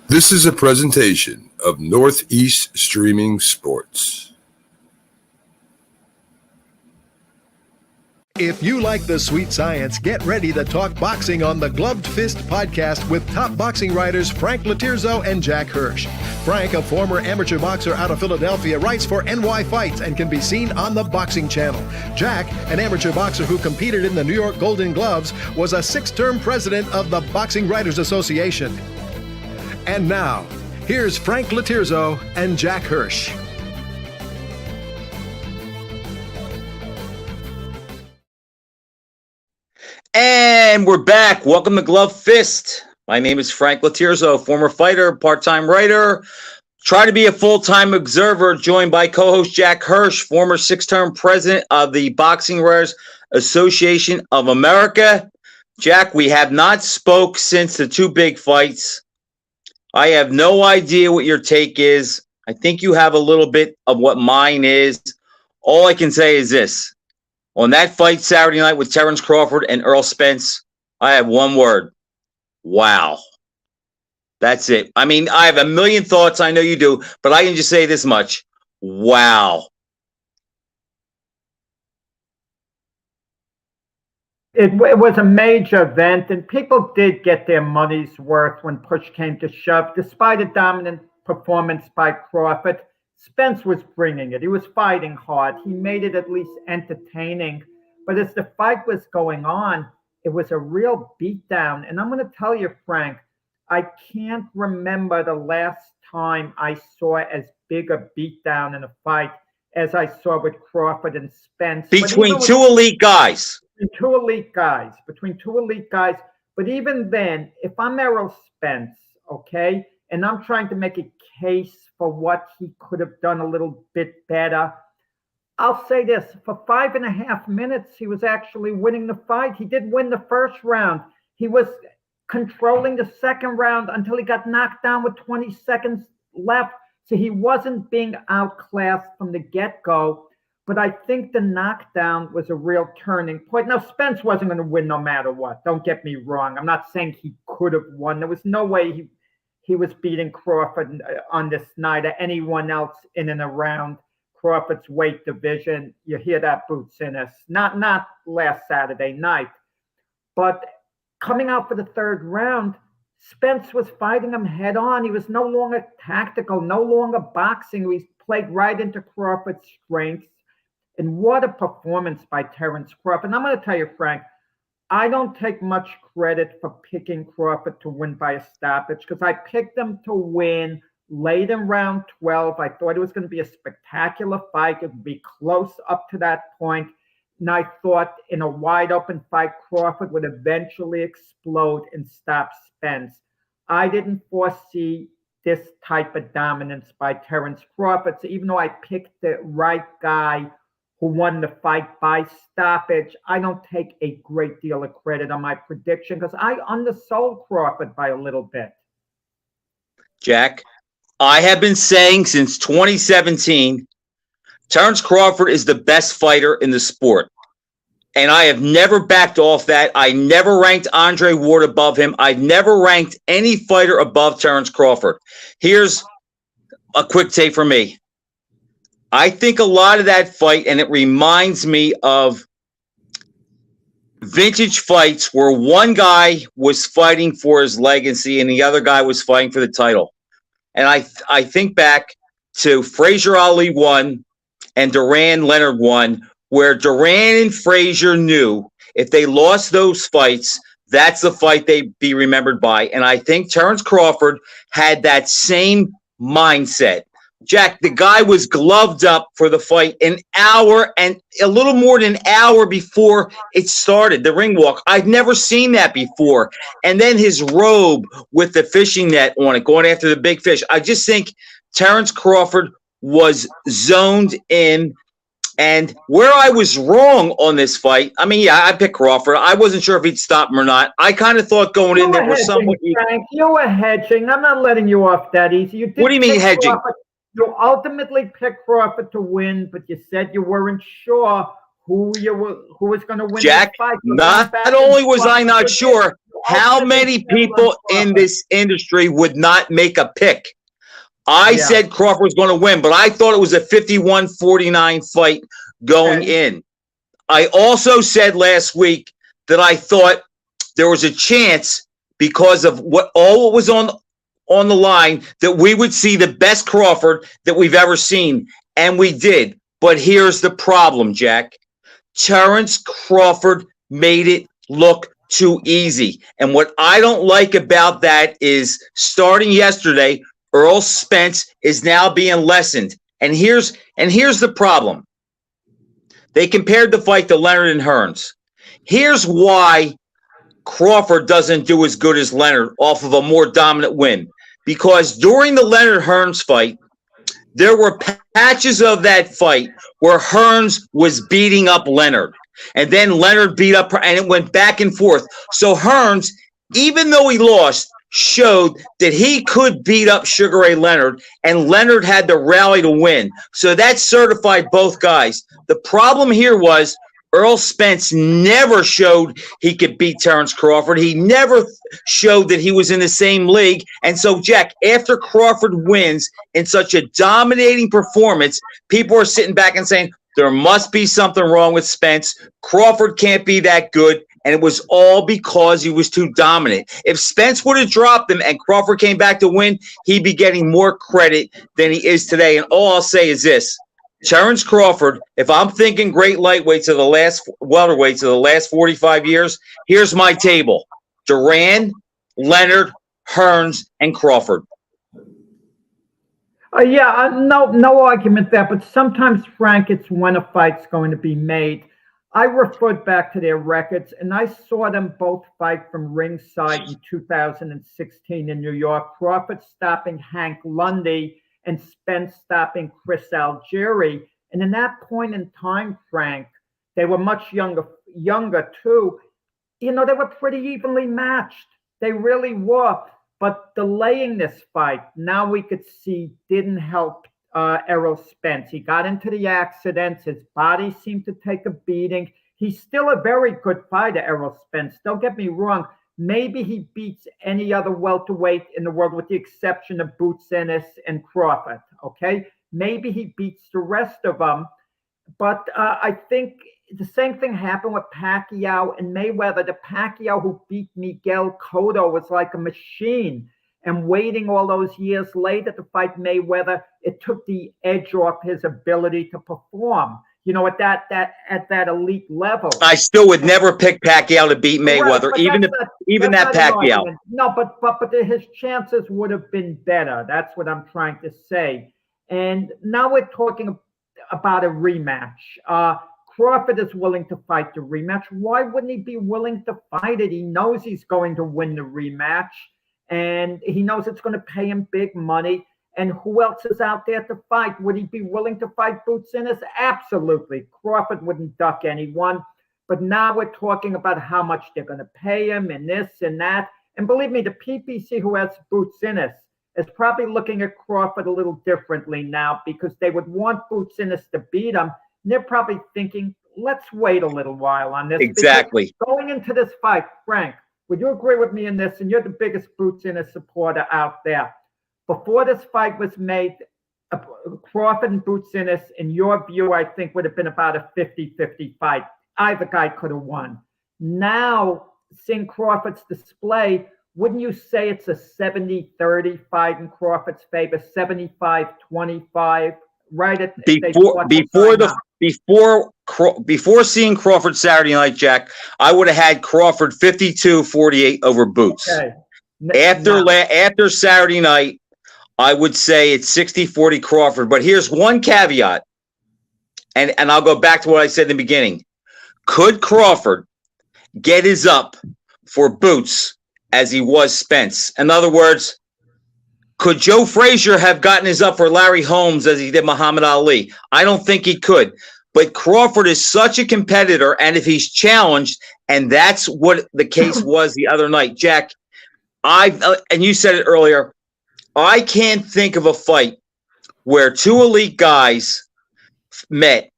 This is a presentation of Northeast Streaming Sports. If you like the sweet science, get ready to talk boxing on the Gloved Fist podcast with top boxing writers Frank Lotierzo and Jack Hirsch. Frank, a former amateur boxer out of Philadelphia, writes for NY Fights and can be seen on the Boxing Channel. Jack, an amateur boxer who competed in the New York Golden Gloves, was a 6-term president of the Boxing Writers Association. And now, here's Frank Lotierzo and Jack Hirsch. And we're back. Welcome to Glove Fist. My name is Frank Lotierzo, former fighter, part-time writer, try to be a full-time observer, joined by co-host Jack Hirsch, former 6-term president of the Boxing Writers Association of America. Jack, we have not spoke since the two big fights. I have no idea what your take is. I think you have a little bit of what mine is. All I can say is this. On that fight Saturday night with Terrence Crawford and Earl Spence, I have one word. Wow. That's it. I mean, I have a million thoughts. I know you do, but I can just say this much. Wow. It was a major event, and people did get their money's worth when push came to shove. Despite a dominant performance by Crawford, Spence was bringing it. He was fighting hard. He made it at least entertaining. But as the fight was going on, it was a real beatdown. And I'm going to tell you, Frank, I can't remember the last time I saw as big a beatdown in a fight as I saw with Crawford and Spence. Between two elite guys. Between two elite guys. But even then, if I'm Errol Spence, okay, and I'm trying to make a case for what he could have done a little bit better, I'll say this. For 5.5 minutes, he was actually winning the fight. He did win the first round. He was controlling the second round until he got knocked down with 20 seconds left. So he wasn't being outclassed from the get-go. But I think the knockdown was a real turning point. Now, Spence wasn't going to win no matter what. Don't get me wrong. I'm not saying he could have won. There was no way he was beating Crawford on this night or anyone else in and around Crawford's weight division. You hear that, Boots Ennis. Not last Saturday night. But coming out for the third round, Spence was fighting him head on. He was no longer tactical, no longer boxing. He played right into Crawford's strengths. And what a performance by Terrence Crawford. And I'm going to tell you, Frank, I don't take much credit for picking Crawford to win by a stoppage because I picked him to win late in round 12. I thought it was going to be a spectacular fight. It would be close up to that point. And I thought in a wide open fight, Crawford would eventually explode and stop Spence. I didn't foresee this type of dominance by Terrence Crawford. So even though I picked the right guy who won the fight by stoppage, I don't take a great deal of credit on my prediction because I undersold Crawford by a little bit. Jack, I have been saying since 2017, Terrence Crawford is the best fighter in the sport. And I have never backed off that. I never ranked Andre Ward above him. I've never ranked any fighter above Terrence Crawford. Here's a quick take from me. I think a lot of that fight, and it reminds me of vintage fights where one guy was fighting for his legacy and the other guy was fighting for the title. And I think back to Frazier Ali won and Duran Leonard won, where Duran and Frazier knew if they lost those fights, that's the fight they'd be remembered by. And I think Terrence Crawford had that same mindset. Jack, the guy was gloved up for the fight an hour and a little more than an hour before it started, the ring walk. I've never seen that before. And then his robe with the fishing net on it, going after the big fish. I just think Terrence Crawford was zoned in. And where I was wrong on this fight, I mean, yeah, I picked Crawford. I wasn't sure if he'd stop him or not. I kind of thought going in there was somewhat. Frank, you were hedging. I'm not letting you off that easy. What do you mean hedging? Crawford. You ultimately picked Crawford to win, but you said you weren't sure who was going to win Jack, this fight. not only was I not sure, How many people in this industry would not make a pick? I said Crawford was going to win, but I thought it was a 51-49 fight going in. I also said last week that I thought there was a chance because of what was on the line that we would see the best Crawford that we've ever seen, and we did. But here's the problem, Jack. Terrence Crawford made it look too easy. And what I don't like about that is starting yesterday, Earl Spence is now being lessened. And here's the problem. They compared the fight to Leonard and Hearns. Here's why Crawford doesn't do as good as Leonard off of a more dominant win. Because during the Leonard Hearns fight, there were patches of that fight where Hearns was beating up Leonard. And then Leonard beat up her, and it went back and forth. So Hearns, even though he lost, showed that he could beat up Sugar Ray Leonard, and Leonard had to rally to win. So that certified both guys. The problem here was Earl Spence never showed he could beat Terrence Crawford. He never showed that he was in the same league. And so, Jack, after Crawford wins in such a dominating performance, people are sitting back and saying, there must be something wrong with Spence. Crawford can't be that good. And it was all because he was too dominant. If Spence would have dropped him and Crawford came back to win, he'd be getting more credit than he is today. And all I'll say is this. Terrence Crawford, if I'm thinking great lightweight to the last welterweight to the last 45 years, here's my table. Duran, Leonard, Hearns, and Crawford. No argument there, but sometimes, Frank, it's when a fight's going to be made. I referred back to their records, and I saw them both fight from ringside in 2016 in New York. Crawford stopping Hank Lundy and Spence stopping Chris Algieri. And in that point in time, Frank, they were much younger too. They were pretty evenly matched. They really were. But delaying this fight, now we could see, didn't help Errol Spence. He got into the accidents. His body seemed to take a beating. He's still a very good fighter, Errol Spence. Don't get me wrong. Maybe he beats any other welterweight in the world with the exception of Boots Ennis and Crawford, okay? Maybe he beats the rest of them. But I think the same thing happened with Pacquiao and Mayweather. The Pacquiao who beat Miguel Cotto was like a machine. And waiting all those years later to fight Mayweather, it took the edge off his ability to perform. At that elite level. I still would never pick Pacquiao to beat Mayweather, right, even that Pacquiao. No, but his chances would have been better. That's what I'm trying to say. And now we're talking about a rematch. Crawford is willing to fight the rematch. Why wouldn't he be willing to fight it? He knows he's going to win the rematch, and he knows it's going to pay him big money. And who else is out there to fight? Would he be willing to fight Boots Ennis? Absolutely. Crawford wouldn't duck anyone. But now we're talking about how much they're going to pay him and this and that. And believe me, the PPC who has Boots Ennis is probably looking at Crawford a little differently now because they would want Boots Ennis to beat him. And they're probably thinking, let's wait a little while on this. Exactly. Going into this fight, Frank, would you agree with me in this? And you're the biggest Boots Ennis supporter out there. Before this fight was made, Crawford and Boots Ennis, in your view, I think would have been about a 50-50 fight. Either guy could have won. Now, seeing Crawford's display, wouldn't you say it's a 70-30 fight in Crawford's favor, 75-25? Right at before seeing Crawford Saturday night, Jack, I would have had Crawford 52-48 over Boots. Okay. After Saturday night, I would say it's 60-40 Crawford. But here's one caveat, and I'll go back to what I said in the beginning. Could Crawford get his up for Boots as he was Spence? In other words, could Joe Frazier have gotten his up for Larry Holmes as he did Muhammad Ali? I don't think he could. But Crawford is such a competitor, and if he's challenged, and that's what the case was the other night, Jack, and you said it earlier, I can't think of a fight where two elite guys met,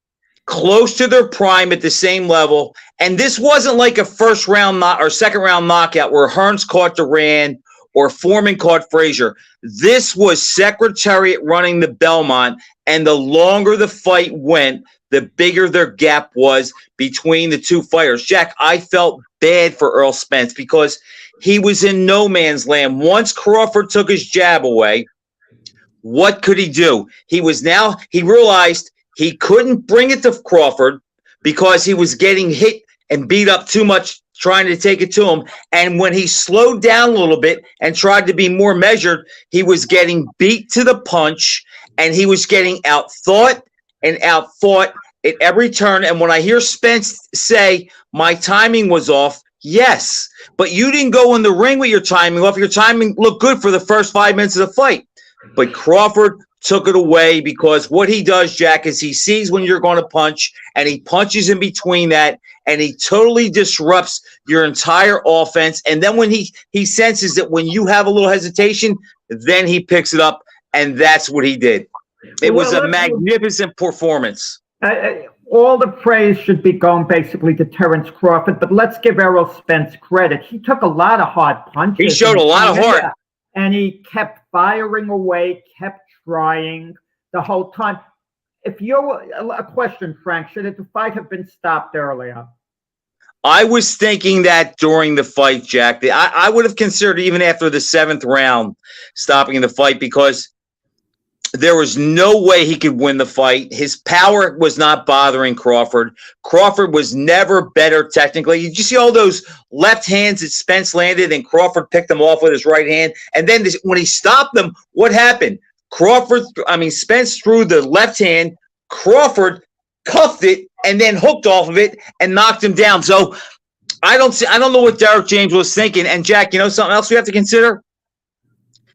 close to their prime at the same level. And this wasn't like a first round or second round knockout where Hearns caught Duran or Foreman caught Frazier. This was Secretariat running the Belmont, and the longer the fight went, the bigger their gap was between the two fighters. Jack, I felt bad for Earl Spence because he was in no man's land. Once Crawford took his jab away, what could he do? He realized he couldn't bring it to Crawford because he was getting hit and beat up too much trying to take it to him. And when he slowed down a little bit and tried to be more measured, he was getting beat to the punch, and he was getting outthought and outfought at every turn. And when I hear Spence say, my timing was off, yes, but you didn't go in the ring with your timing off. Your timing looked good for the first 5 minutes of the fight. But Crawford took it away because what he does, Jack, is he sees when you're going to punch, and he punches in between that, and he totally disrupts your entire offense. And then when he senses that when you have a little hesitation, then he picks it up, and that's what he did. It was a magnificent performance. All the praise should be going basically to Terrence Crawford, but let's give Errol Spence credit. He took a lot of hard punches. He showed a lot of heart. And he kept firing away, kept trying the whole time. A question, Frank, should the fight have been stopped earlier? I was thinking that during the fight, Jack. I would have considered even after the 7th round stopping the fight because there was no way he could win the fight. His power was not bothering Crawford. Crawford was never better technically. Did you see all those left hands that Spence landed and Crawford picked them off with his right hand? And then when he stopped them, what happened? Spence threw the left hand, Crawford cuffed it and then hooked off of it and knocked him down. So I don't know what Derek James was thinking. And Jack, you know something else we have to consider?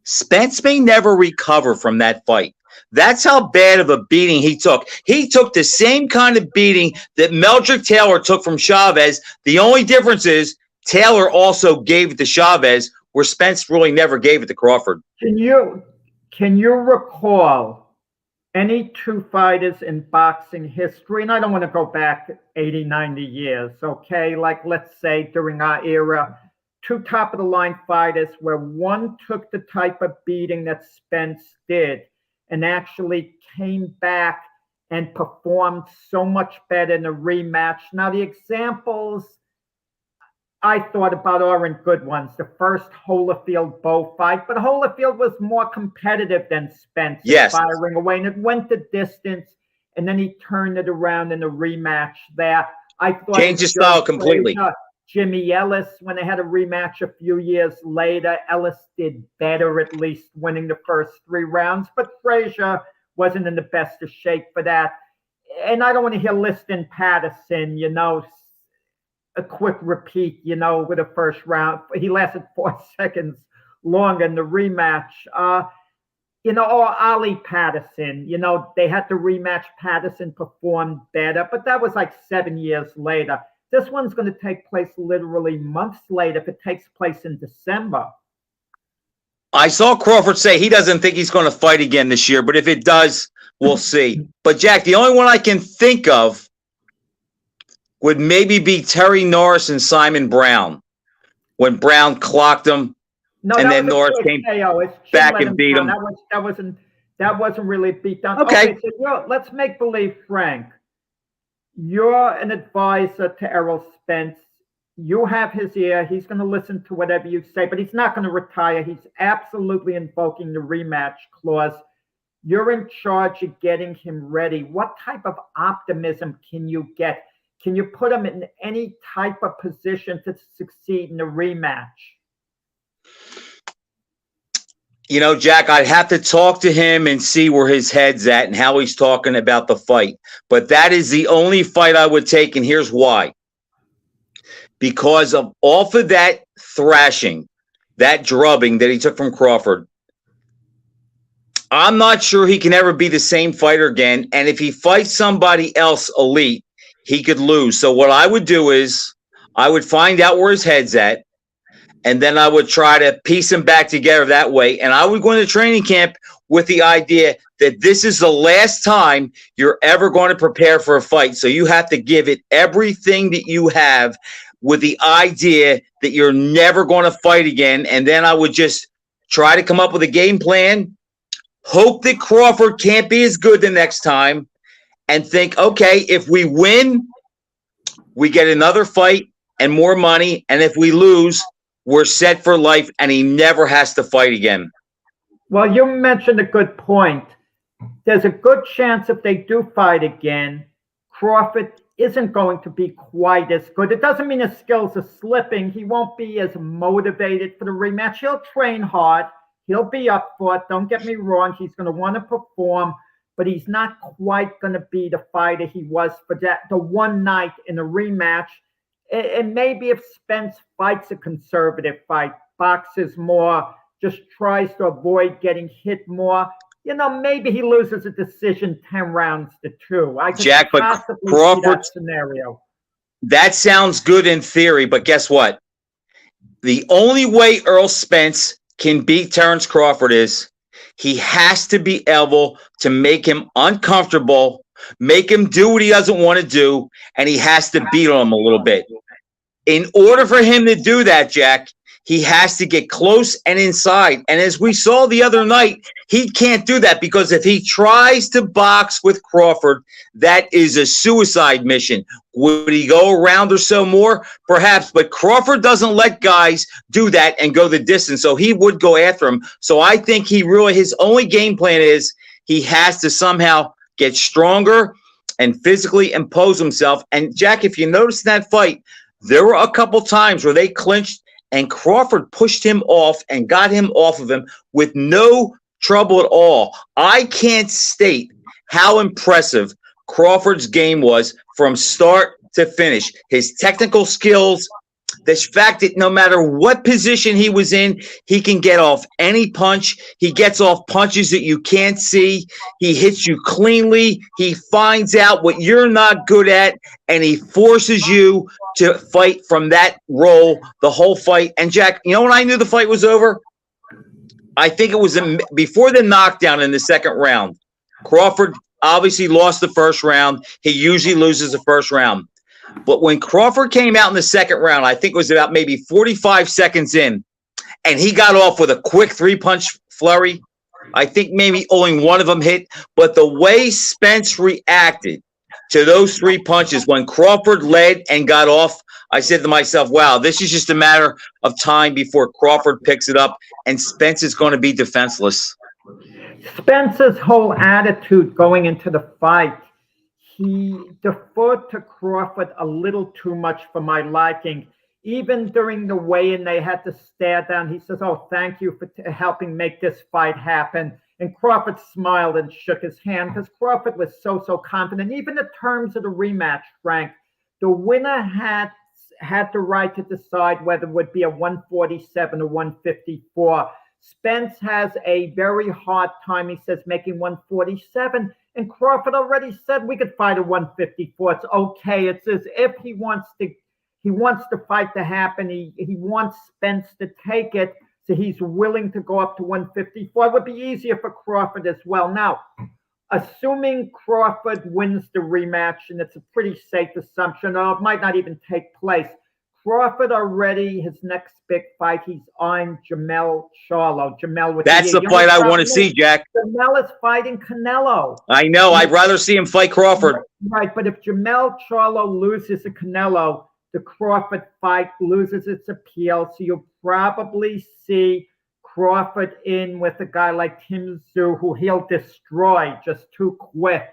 Spence may never recover from that fight. That's how bad of a beating he took. He took the same kind of beating that Meldrick Taylor took from Chavez. The only difference is Taylor also gave it to Chavez, where Spence really never gave it to Crawford. Can you recall any two fighters in boxing history, and I don't want to go back 80, 90 years, okay? Like, let's say during our era, two top-of-the-line fighters where one took the type of beating that Spence did and actually came back and performed so much better in a rematch. Now, the examples I thought about aren't good ones. The first Holyfield-Bowe fight, but Holyfield was more competitive than Spence. Yes. Firing away, and it went the distance, and then he turned it around in a rematch there. I thought changed his style completely. Jimmy Ellis, when they had a rematch a few years later, Ellis did better, at least winning the first 3 rounds, but Frazier wasn't in the best of shape for that. And I don't want to hear Liston Patterson, a quick repeat, with the first round. He lasted 4 seconds longer in the rematch. Or Ali Patterson, they had to rematch. Patterson performed better, but that was like 7 years later. This one's going to take place literally months later if it takes place in December. I saw Crawford say he doesn't think he's going to fight again this year, but if it does, we'll see. But, Jack, the only one I can think of would maybe be Terry Norris and Simon Brown when Brown clocked him, and then Norris came back and beat him. That wasn't really beat down. Okay, so let's make believe, Frank. You're an advisor to Errol Spence. You have his ear. He's going to listen to whatever you say, but he's not going to retire. He's absolutely invoking the rematch clause. You're in charge of getting him ready. What type of optimism can you get? Can you put him in any type of position to succeed in a rematch? Jack, I'd have to talk to him and see where his head's at and how he's talking about the fight. But that is the only fight I would take, and here's why. Because of off of that thrashing, that drubbing that he took from Crawford, I'm not sure he can ever be the same fighter again. And if he fights somebody else elite, he could lose. So what I would do is I would find out where his head's at, and then I would try to piece them back together that way. And I would go into training camp with the idea that this is the last time you're ever going to prepare for a fight. So you have to give it everything that you have with the idea that you're never going to fight again. And then I would just try to come up with a game plan, hope that Crawford can't be as good the next time, and think, okay, if we win, we get another fight and more money. And if we lose, we're set for life and he never has to fight again. Well, you mentioned a good point. There's a good chance if they do fight again, Crawford isn't going to be quite as good. It doesn't mean his skills are slipping. He won't be as motivated for the rematch. He'll train hard. He'll be up for it. Don't get me wrong. He's going to want to perform, but he's not quite going to be the fighter he was for the one night in a rematch. And maybe if Spence fights a conservative fight, boxes more, just tries to avoid getting hit more, maybe he loses a decision 10 rounds to 2. I can Jack, but possibly Crawford, see that scenario. That sounds good in theory, but guess what? The only way Earl Spence can beat Terrence Crawford is he has to be able to make him uncomfortable, make him do what he doesn't want to do, and he has to beat him a little bit. In order for him to do that, Jack, he has to get close and inside. And as we saw the other night, he can't do that because if he tries to box with Crawford, that is a suicide mission. Would he go a round or so more? Perhaps, but Crawford doesn't let guys do that and go the distance, so he would go after him. So I think his only game plan is he has to somehow get stronger and physically impose himself. And Jack, if you notice that fight, there were a couple times where they clinched and Crawford pushed him off and got him off of him with no trouble at all. I can't state how impressive Crawford's game was from start to finish. His technical skills, the fact that no matter what position he was in, he can get off any punch. He gets off punches that you can't see. He hits you cleanly. He finds out what you're not good at, and he forces you to fight from that role the whole fight. And Jack, when I knew the fight was over? I think it was before the knockdown in the second round. Crawford obviously lost the first round. He usually loses the first round. But when Crawford came out in the second round, I think it was about maybe 45 seconds in, and he got off with a quick 3-punch flurry. I think maybe only one of them hit. But the way Spence reacted to those 3 punches when Crawford led and got off, I said to myself, wow, this is just a matter of time before Crawford picks it up, and Spence is going to be defenseless. Spence's whole attitude going into the fight, he deferred to Crawford a little too much for my liking. Even during the weigh-in, they had to stare down. He says, oh, thank you for helping make this fight happen. And Crawford smiled and shook his hand because Crawford was so confident. Even in terms of the rematch, Frank, the winner had the right to decide whether it would be a 147 or 154. Spence has a very hard time, he says, making 147. And Crawford already said we could fight a 154. It's okay. It's as if he wants the fight to happen. He wants Spence to take it. So he's willing to go up to 154. It would be easier for Crawford as well. Now, assuming Crawford wins the rematch, and it's a pretty safe assumption, or it might not even take place, Crawford already, his next big fight, he's on Jermell Charlo. That's the fight I want to see, Jack. Jermell is fighting Canelo. I know. I'd rather see him fight Crawford. Right, but if Jermell Charlo loses to Canelo, the Crawford fight loses its appeal. So you'll probably see Crawford in with a guy like Tim Tszyu, who he'll destroy just too quick.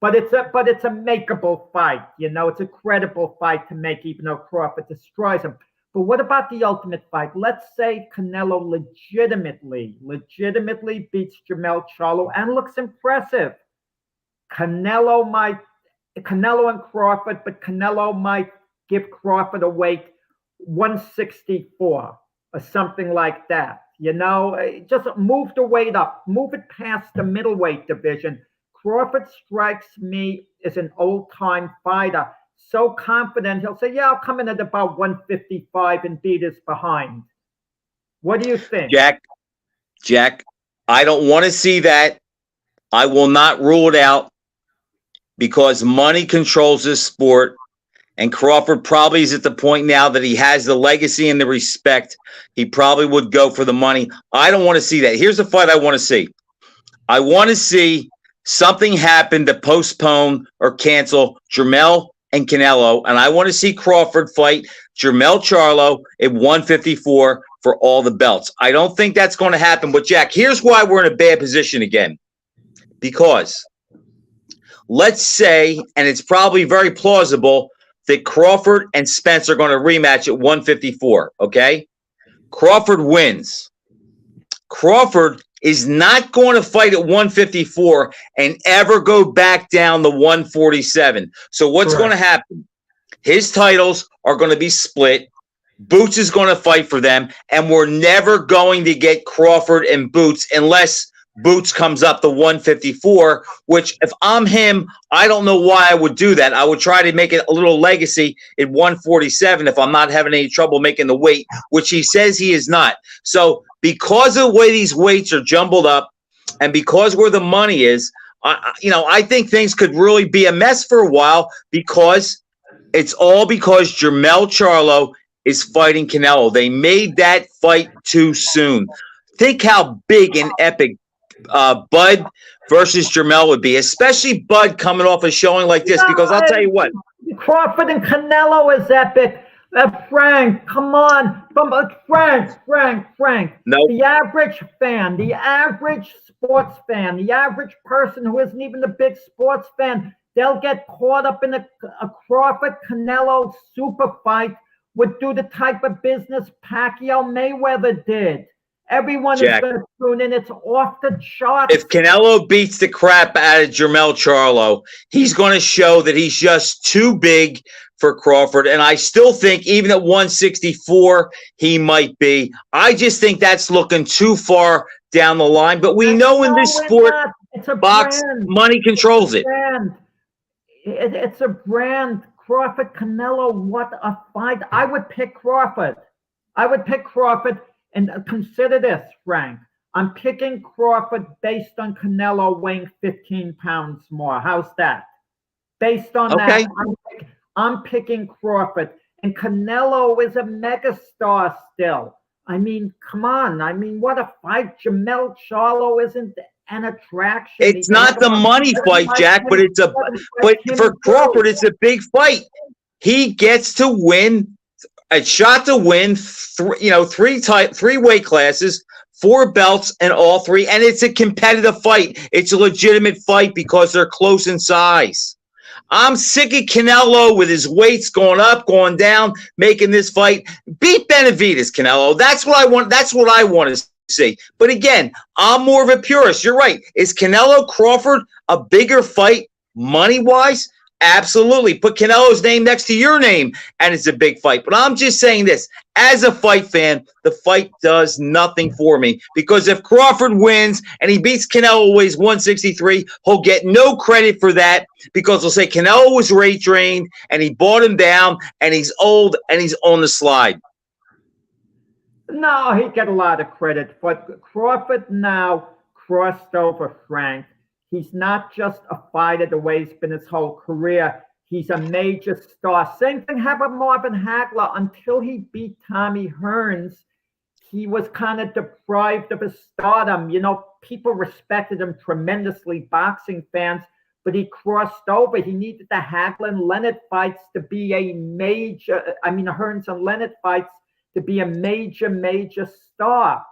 But it's a makeable fight, it's a credible fight to make, even though Crawford destroys him. But what about the ultimate fight? Let's say Canelo legitimately beats Jermell Charlo and looks impressive. Canelo and Crawford, but Canelo might give Crawford a weight 164 or something like that. Just move the weight up, move it past the middleweight division. Crawford strikes me as an old-time fighter, so confident he'll say, yeah, I'll come in at about 155 and beat his behind. What do you think? Jack, I don't want to see that. I will not rule it out because money controls this sport. And Crawford probably is at the point now that he has the legacy and the respect. He probably would go for the money. I don't want to see that. Here's the fight I want to see. I want to see something happen to postpone or cancel Jermell and Canelo. And I want to see Crawford fight Jermell Charlo at 154 for all the belts. I don't think that's going to happen. But, Jack, here's why we're in a bad position again. Because let's say, and it's probably very plausible, that Crawford and Spence are going to rematch at 154, okay? Crawford wins. Crawford is not going to fight at 154 and ever go back down to 147. So what's going to happen? His titles are going to be split. Boots is going to fight for them, and we're never going to get Crawford and Boots unless Boots comes up to 154, which if I'm him, I don't know why I would do that. I would try to make it a little legacy at 147 if I'm not having any trouble making the weight, which he says he is not. So because of the way these weights are jumbled up and because where the money is, I think things could really be a mess for a while because it's all because Jermell Charlo is fighting Canelo. They made that fight too soon. Think how big and epic Bud versus Jermell would be, especially Bud coming off a showing like this, because I'll tell you what. Crawford and Canelo is epic. Frank, come on. Frank. Nope. The average fan, the average sports fan, the average person who isn't even a big sports fan, they'll get caught up in a Crawford-Canelo super fight, would do the type of business Pacquiao-Mayweather did. Everyone Jack, is going to tune in. It's off the charts. If Canelo beats the crap out of Jermell Charlo, he's going to show that he's just too big for Crawford. And I still think even at 164, he might be. I just think that's looking too far down the line. But we know in this sport, box money controls it. It's a brand. Crawford, Canelo, what a fight. I would pick Crawford. And consider this, Frank. I'm picking Crawford based on Canelo weighing 15 pounds more. How's that? Based on that, I'm picking Crawford. And Canelo is a megastar still. I mean, come on. I mean, what a fight. Jermell Charlo isn't an attraction. It's not the money fight, Jack, but for Crawford, it's a big fight. He gets to win. A shot to win, three weight classes, 4 belts, and all 3. And it's a competitive fight. It's a legitimate fight because they're close in size. I'm sick of Canelo with his weights going up, going down, making this fight. Beat Benavidez, Canelo. That's what I want. That's what I want to see. But again, I'm more of a purist. You're right. Is Canelo Crawford a bigger fight money-wise? Absolutely. Put Canelo's name next to your name, and it's a big fight. But I'm just saying this. As a fight fan, the fight does nothing for me. Because if Crawford wins and he beats Canelo, weighs 163, he'll get no credit for that because they'll say Canelo was rate trained and he bought him down and he's old and he's on the slide. No, he'd get a lot of credit. But Crawford now crossed over Frank. He's not just a fighter the way he's been his whole career. He's a major star. Same thing happened with Marvin Hagler. Until he beat Tommy Hearns, he was kind of deprived of his stardom. People respected him tremendously, boxing fans, but he crossed over. He needed the Hagler and Leonard fights to be a major, Hearns and Leonard fights to be a major star.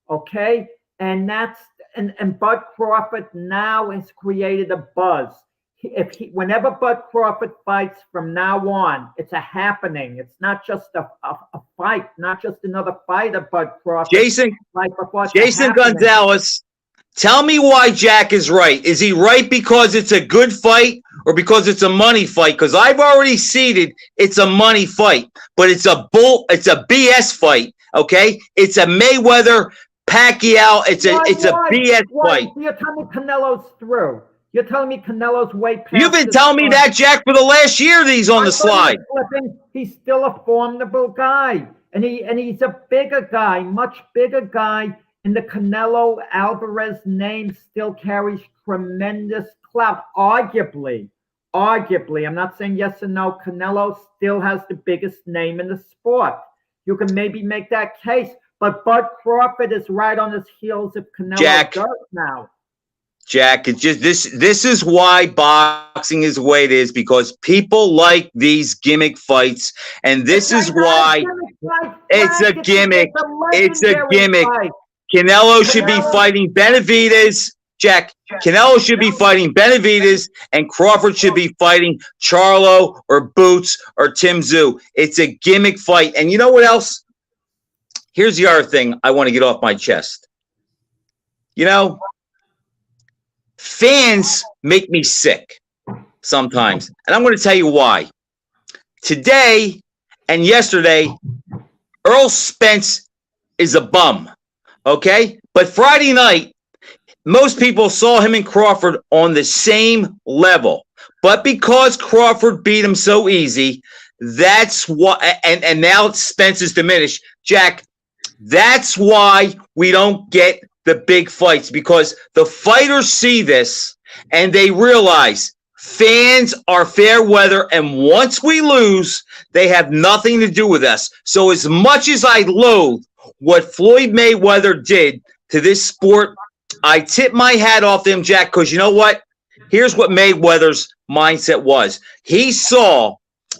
Okay? And and Bud Crawford now has created a buzz. Whenever Bud Crawford fights from now on, it's a happening. It's not just a fight, not just another fight of Bud Crawford. Jason Gonzalez, tell me why Jack is right. Is he right because it's a good fight or because it's a money fight? Because I've already seeded it's a money fight, but it's a BS fight. Okay, it's a Mayweather Pacquiao. It's a BS fight. You're telling me Canelo's through. You're telling me Canelo's way past. You've been telling me that, Jack, for the last year that he's on the slide. He's still a formidable guy. and he's a bigger guy, much bigger guy. And the Canelo Alvarez name still carries tremendous clout. Arguably, I'm not saying yes or no. Canelo still has the biggest name in the sport. You can maybe make that case, but Bud Crawford is right on his heels if Canelo does now. Jack, it's just this is why boxing is the way it is, because people like these gimmick fights, and this is why it's a gimmick. It's a gimmick. Canelo should be fighting Benavidez. Jack, Canelo should be fighting Benavidez, and Crawford should be fighting Charlo or Boots or Tim Tszyu. It's a gimmick fight. And you know what else? Here's the other thing I want to get off my chest. You know, fans make me sick sometimes, and I'm going to tell you why. Today and yesterday, Earl Spence is a bum, okay? But Friday night, most people saw him and Crawford on the same level. But because Crawford beat him so easy, that's why, and now Spence is diminished. Jack, that's why we don't get the big fights, because the fighters see this and they realize fans are fair weather, and once we lose, they have nothing to do with us. So as much as I loathe what Floyd Mayweather did to this sport, I tip my hat off to him, Jack, because you know what? Here's what Mayweather's mindset was. He saw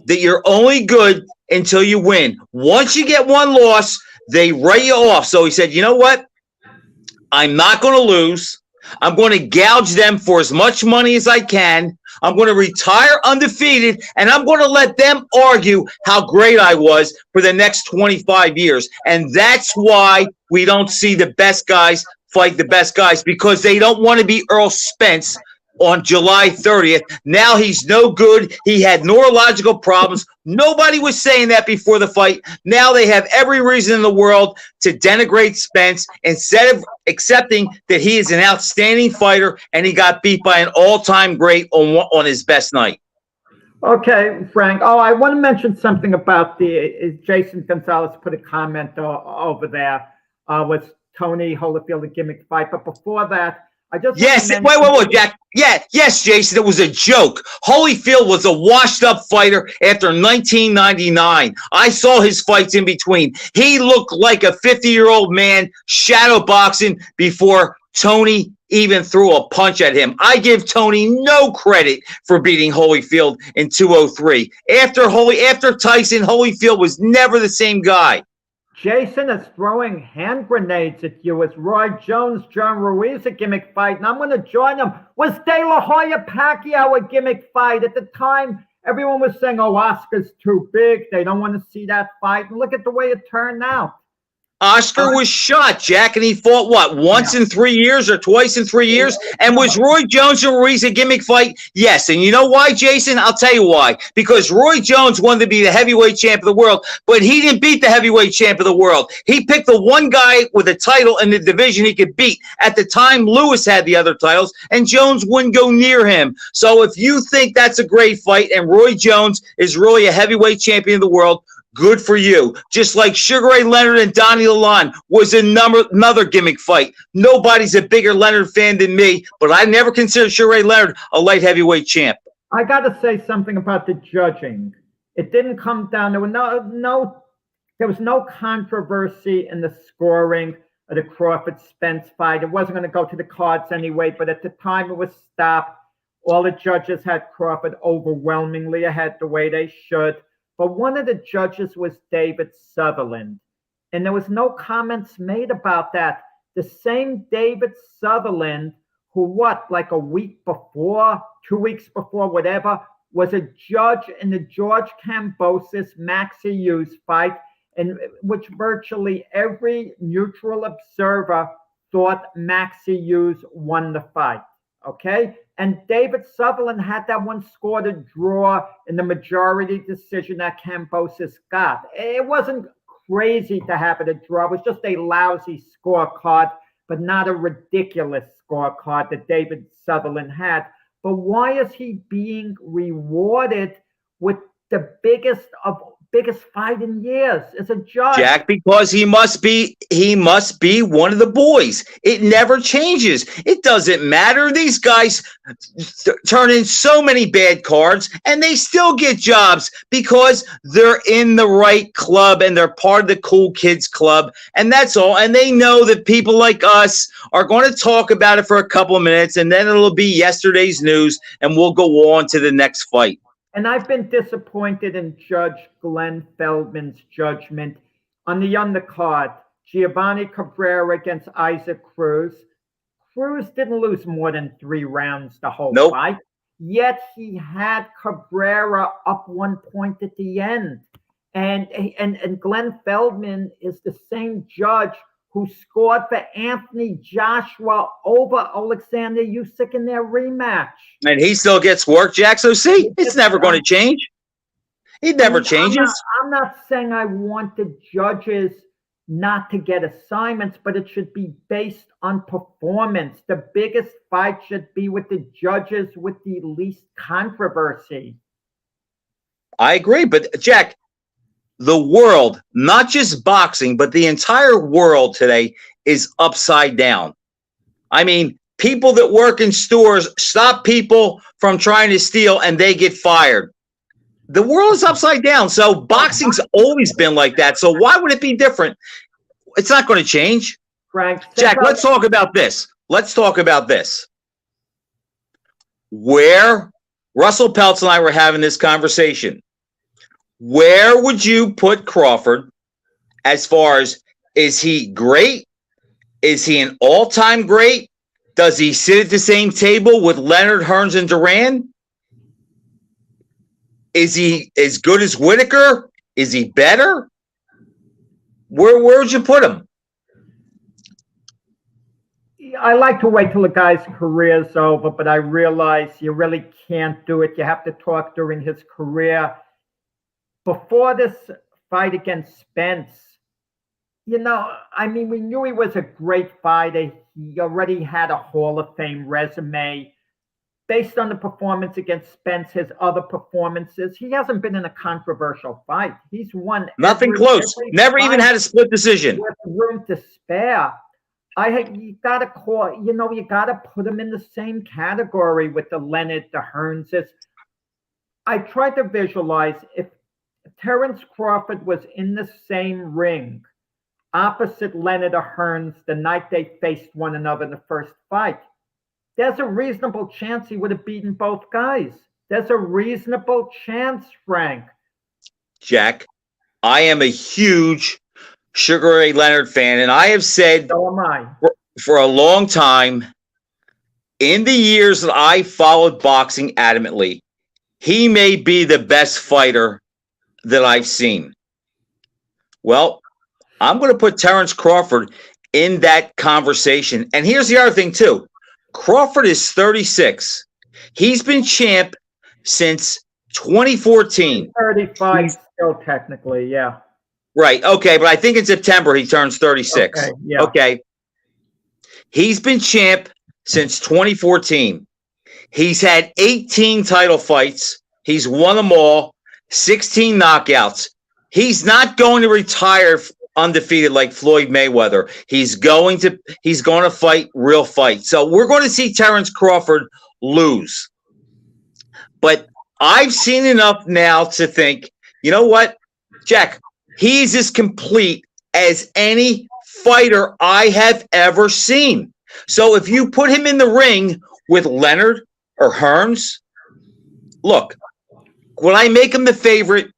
that you're only good until you win. Once you get one loss, they write you off. So he said, you know what? I'm not going to lose. I'm going to gouge them for as much money as I can. I'm going to retire undefeated, and I'm going to let them argue how great I was for the next 25 years. And that's why we don't see the best guys fight the best guys, because they don't want to be Earl Spence on July 30th. Now he's no good. He had neurological problems. Nobody was saying that before the fight. Now they have every reason in the world to denigrate Spence instead of accepting that he is an outstanding fighter and he got beat by an all-time great on his best night. Okay, Frank. Oh, I want to mention something about Jason Gonzalez put a comment over there. Was Tony Holyfield a gimmick fight? But before that, I just wait, Jack. Yes, Jason, it was a joke. Holyfield was a washed-up fighter after 1999. I saw his fights in between. He looked like a 50-year-old man shadow boxing before Tony even threw a punch at him. I give Tony no credit for beating Holyfield in 203. After Tyson, Holyfield was never the same guy. Jason is throwing hand grenades at you. It's Roy Jones, John Ruiz a gimmick fight, and I'm going to join them. Was De La Hoya Pacquiao a gimmick fight? At the time, everyone was saying, oh, Oscar's too big. They don't want to see that fight. And look at the way it turned out. Oscar was shot, Jack, and he fought, what, once in 3 years or twice in 3 years? And was Roy Jones and Ruiz a gimmick fight? Yes. And you know why, Jason? I'll tell you why. Because Roy Jones wanted to be the heavyweight champ of the world, but he didn't beat the heavyweight champ of the world. He picked the one guy with a title in the division he could beat. At the time, Lewis had the other titles, and Jones wouldn't go near him. So if you think that's a great fight and Roy Jones is really a heavyweight champion of the world, good for you. Just like Sugar Ray Leonard and Donnie Lalonde was another gimmick fight. Nobody's a bigger Leonard fan than me, but I never considered Sugar Ray Leonard a light heavyweight champ. I got to say something about the judging. It didn't come down. There was no controversy in the scoring of the Crawford-Spence fight. It wasn't going to go to the cards anyway, but at the time it was stopped. All the judges had Crawford overwhelmingly ahead the way they should. But one of the judges was David Sutherland, and there was no comments made about that. The same David Sutherland who, like a week before, 2 weeks before, whatever, was a judge in the George Kambosos Maxie Hughes fight, in which virtually every neutral observer thought Maxie Hughes won the fight. Okay? And David Sutherland had that one scored a draw in the majority decision that Kambosos got. It wasn't crazy to have it a draw. It was just a lousy scorecard, but not a ridiculous scorecard that David Sutherland had. But why is he being rewarded with the biggest of biggest fight in years as a judge. Jack, because he must be one of the boys. It never changes. It doesn't matter. These guys turn in so many bad cards and they still get jobs because they're in the right club and they're part of the cool kids club, and that's all. And they know that people like us are going to talk about it for a couple of minutes and then it'll be yesterday's news and we'll go on to the next fight. And I've been disappointed in Judge Glenn Feldman's judgment on the undercard. Giovanni Cabrera against Isaac Cruz. Cruz didn't lose more than 3 rounds the whole fight. Yet he had Cabrera up 1 point at the end. And Glenn Feldman is the same judge who scored for Anthony Joshua over Alexander Usyk in their rematch. And he still gets work, Jack. So see, it's never going to change. It never changes. I'm not saying I want the judges not to get assignments, but it should be based on performance. The biggest fight should be with the judges with the least controversy. I agree. But Jack, the world, not just boxing, but the entire world today is upside down. I mean, people that work in stores stop people from trying to steal and they get fired. The world is upside down. So boxing's always been like that. So why would it be different? It's not going to change. Frank, Jack, let's talk about this. Where Russell Peltz and I were having this conversation. Where would you put Crawford as far as, is he great? Is he an all-time great? Does he sit at the same table with Leonard, Hearns, and Duran? Is he as good as Whitaker? Is he better? Where would you put him? I like to wait till a guy's career is over, but I realize you really can't do it. You have to talk during his career. Before this fight against Spence, we knew he was a great fighter. He already had a Hall of Fame resume. Based on the performance against Spence, his other performances, he hasn't been in a controversial fight. He's won nothing close. Never even had a split decision. With room to spare. You gotta put him in the same category with the Leonard, the Hearnses. I tried to visualize if Terence Crawford was in the same ring opposite Leonard or Hearns the night they faced one another in the first fight. There's a reasonable chance he would have beaten both guys. There's a reasonable chance, Frank. Jack, I am a huge Sugar Ray Leonard fan, and I have said so am I. For a long time, in the years that I followed boxing adamantly, he may be the best fighter that I've seen. Well, I'm going to put Terence Crawford in that conversation. And here's the other thing, too. Crawford is 36. He's been champ since 2014. 35 still technically, yeah. Right. Okay. But I think in September he turns 36. Okay. Yeah. Okay. He's been champ since 2014. He's had 18 title fights. He's won them all, 16 knockouts. He's not going to retire undefeated like Floyd Mayweather. He's going to fight real fights. So we're going to see Terence Crawford lose. But I've seen enough now to think, you know what, Jack, he's as complete as any fighter I have ever seen. So if you put him in the ring with Leonard or Hearns, look, when I make him the favorite,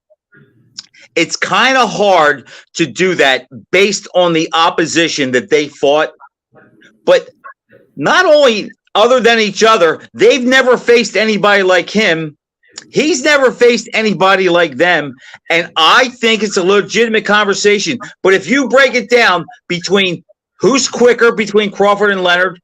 it's kind of hard to do that based on the opposition that they fought. But not only other than each other, they've never faced anybody like him. He's never faced anybody like them. And I think it's a legitimate conversation. But if you break it down between who's quicker between Crawford and Leonard,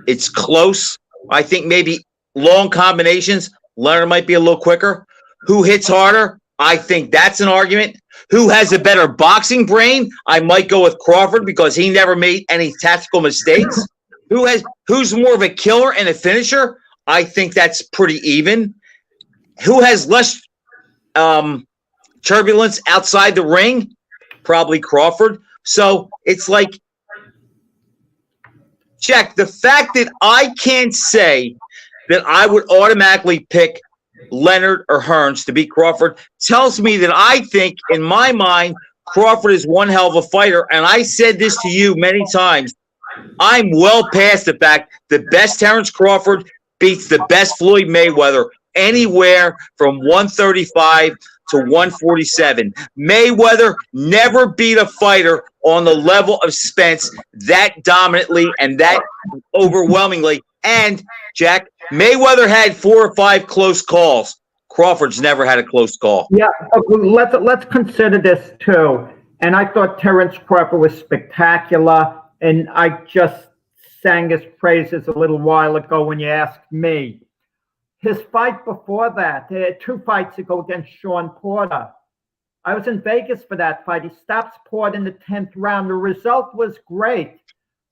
it's close. I think maybe long combinations, Leonard might be a little quicker. Who hits harder? I think that's an argument. Who has a better boxing brain? I might go with Crawford because he never made any tactical mistakes. Who's more of a killer and a finisher? I think that's pretty even. Who has less turbulence outside the ring? Probably Crawford. So it's like, Jack, the fact that I can't say that I would automatically pick Leonard or Hearns to beat Crawford tells me that I think, in my mind, Crawford is one hell of a fighter. And I said this to you many times. I'm well past the fact the best Terrence Crawford beats the best Floyd Mayweather anywhere from 135 to 147. Mayweather never beat a fighter on the level of Spence that dominantly and that overwhelmingly. And, Jack, Mayweather had 4 or 5 close calls. Crawford's never had a close call. Yeah, let's consider this too. And I thought Terrence Crawford was spectacular, and I just sang his praises a little while ago when you asked me. His fight before that, 2 fights ago against Sean Porter. I was in Vegas for that fight. He stops Porter in the 10th round. The result was great,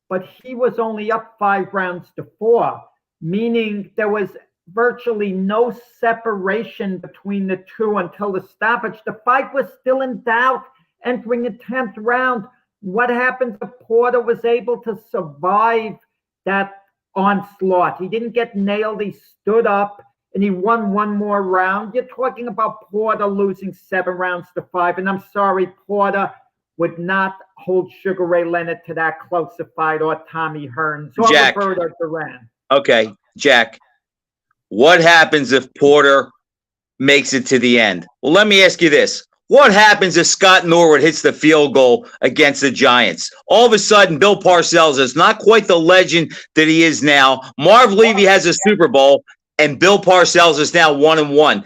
but he was only up 5 rounds to 4, meaning there was virtually no separation between the two until the stoppage. The fight was still in doubt entering the 10th round. What happened if Porter was able to survive that onslaught? He didn't get nailed. He stood up and he won 1 more round. You're talking about Porter losing 7 rounds to 5. And I'm sorry, Porter would not hold Sugar Ray Leonard to that close a fight, or Tommy Hearns, or Jack. Roberto Duran. Okay, Jack, what happens if Porter makes it to the end? Well, let me ask you this. What happens if Scott Norwood hits the field goal against the Giants? All of a sudden, Bill Parcells is not quite the legend that he is now. Marv Levy has a Super Bowl, and Bill Parcells is now 1-1.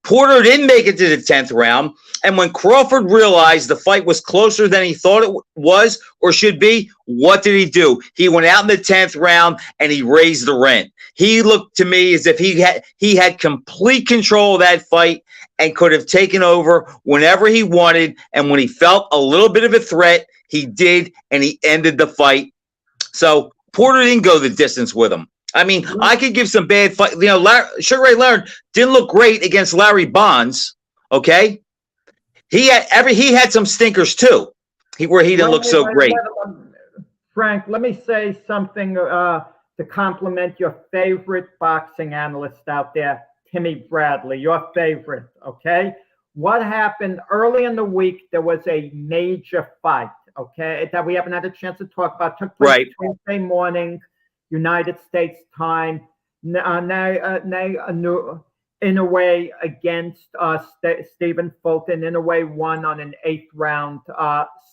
Porter didn't make it to the 10th round, and when Crawford realized the fight was closer than he thought it was or should be, what did he do? He went out in the 10th round and he raised the rent. He looked to me as if he had complete control of that fight and could have taken over whenever he wanted, and when he felt a little bit of a threat, he did, and he ended the fight. So Porter didn't go the distance with him. I mean, I could give some bad fight. You know, Sugar Ray Leonard didn't look great against Larry Bonds. Okay, he had some stinkers too, where he didn't look so great. Frank, let me say something to compliment your favorite boxing analyst out there, Timmy Bradley, your favorite. Okay, what happened early in the week? There was a major fight. Okay, that we haven't had a chance to talk about. Took place Tuesday morning, United States time, in a way against Stephen Fulton. In a way, won on an 8th round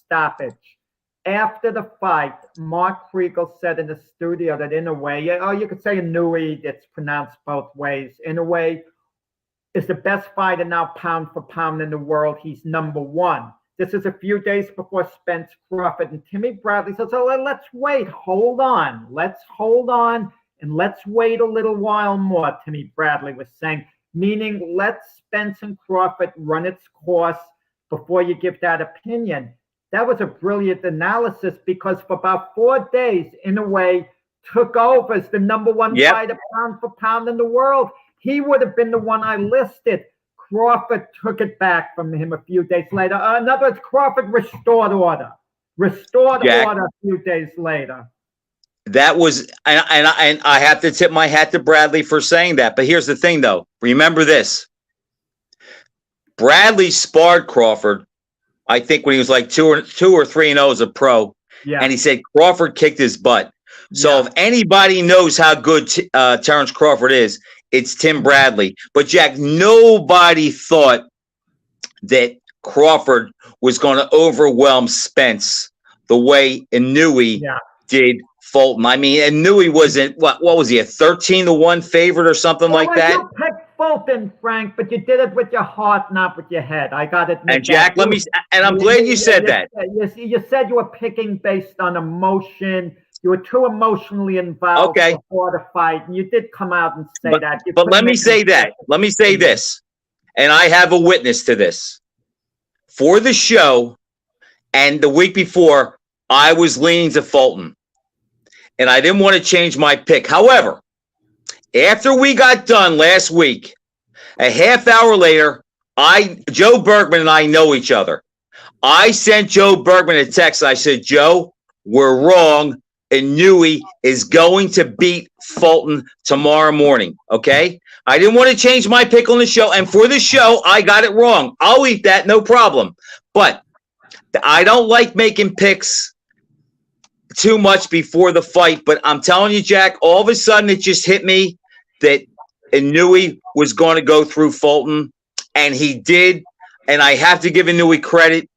stoppage. After the fight, Mark Kriegel said in the studio that in a way, you could say Inouye, it's pronounced both ways. In a way, is the best fighter now pound for pound in the world. He's number 1. This is a few days before Spence Crawford, and Timmy Bradley says, let's wait, hold on, and let's wait a little while more, Timmy Bradley was saying, meaning let Spence and Crawford run its course before you give that opinion. That was a brilliant analysis, because for about 4 days, in a way, took over as the number 1 fighter pound for pound in the world. He would have been the one I listed. Crawford took it back from him a few days later. In other words, Crawford restored order. Order a few days later. That was, and I have to tip my hat to Bradley for saying that. But here's the thing, though. Remember this. Bradley sparred Crawford, I think, when he was like 2 or 3-0 as a pro. Yeah. And he said Crawford kicked his butt. So if anybody knows how good Terrence Crawford is, it's Tim Bradley. But, Jack, nobody thought that Crawford was going to overwhelm Spence the way Inouye did Fulton. I mean, Inouye wasn't, what was he, a 13-1 favorite or something like that? You picked Fulton, Frank, but you did it with your heart, not with your head. I got it. And, Jack, I'm glad you said that. You said you were picking based on emotion. You were too emotionally involved before the fight, and you did come out and say that. But let me say that. Let me say this, and I have a witness to this. For the show and the week before, I was leaning to Fulton, and I didn't want to change my pick. However, after we got done last week, a half hour later, Joe Bergman and I know each other. I sent Joe Bergman a text. I said, Joe, we're wrong. Inouye is going to beat Fulton tomorrow morning. Okay. I didn't want to change my pick on the show. And for the show, I got it wrong. I'll eat that. No problem. But I don't like making picks too much before the fight. But I'm telling you, Jack, all of a sudden it just hit me that Inouye was going to go through Fulton. And he did. And I have to give Inouye credit.